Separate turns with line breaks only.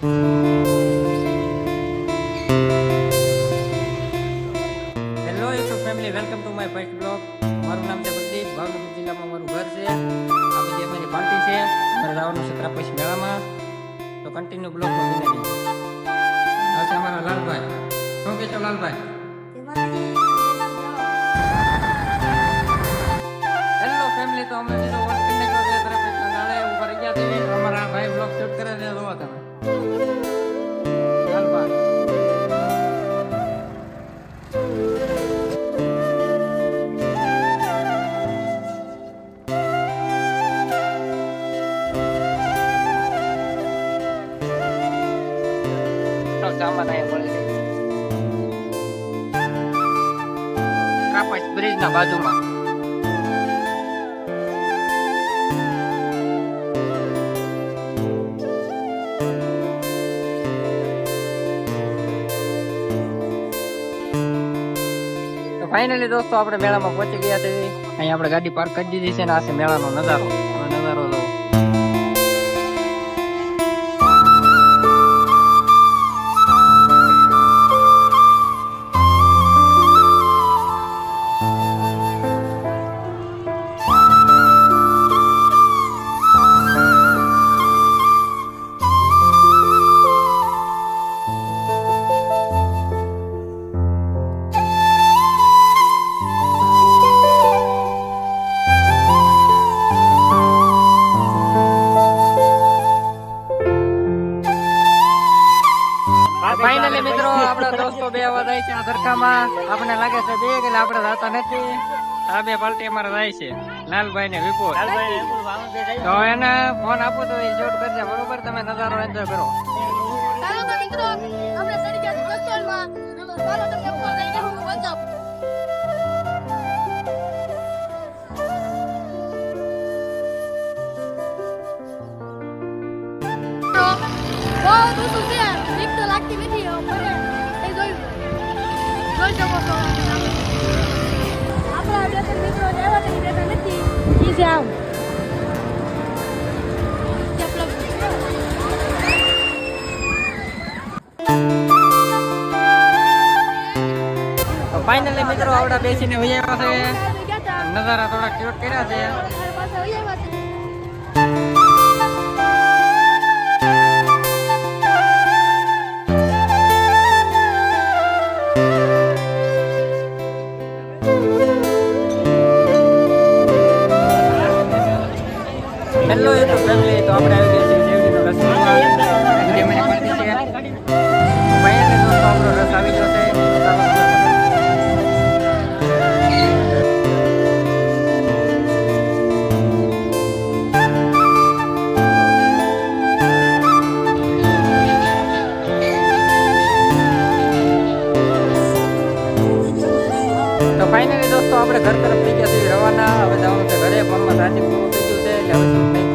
Hello YouTube family, welcome to my first blog. મારું નામ છે પ્રદીપ. ભાવનગર જિલ્લામાં મારું ઘર છે. આ બધી અમારી પાર્ટી છે. મારે જવાનું છે ત્રાપસી મેળામાં, તો કન્ટિન્યુ બ્લોગમાં બની રહીએ. આ છે અમારા લાલભાઈ. શું કહેશો લાલભાઈ? હેલો ફેમિલી, તો અમે બીજો વર્ક કરી નાખ્યો છે. ત્રાપસીના નાળે ઉપર ગયા છે. અમારા ભાઈ બ્લોગ શૂટ કરે છે. જોવા તમે લાલભાઈ. સામાન અહીંયા મળી રહે ત્રાપસ બ્રિજ ના બાજુમાં. તો ફાઇનલી દોસ્તો આપણે મેળામાં પહોંચી ગયા છે. અહીંયા આપણે ગાડી પાર્ક કરી દીધી છે ને આ છે મેળાનો નજારો. નજારો જોવો. ફાઇનલી મિત્રો આપણા દોસ્તો બે અવાજ જાય છે આ ધરકામાં. આપણને લાગે છે બે કે આપણે જતા નથી. આ બે પાર્ટી અમારે જાય છે, લાલભાઈ ને વિપુલ. તો એને ફોન આપો તો એ શૂટ કરજે, બરોબર? તમે નજારો એન્જોય કરો.
લાગતી નથી જોઈ શકો છો. આપણા બે મિત્રો આવ્યા નથી બેઠા નથી. ઈ છે આમ
ફાઇનલી મિત્રો આવડા બેસીને વૈયા છે. નજારા થોડા ક્યુટ કર્યા છે. હેલો યુટ્યુબ ફેમિલી, તો આપણે આવી ગયા છીએ શિવજીનો રસ પીવા. ઘરે મને પાર્ટી છે. ફાઇનલી દોસ્તો આપણો રસ આવી ગયો છે. તો ફાઇનલી દોસ્તો આપણે ઘર તરફ થઈ ગયા છીએ રવાના. હવે જવાનું છે ઘરે. ફોનમાં ચાર્જિંગ પૂરું થઈ ગયું છે એટલે હવે શું નહીં.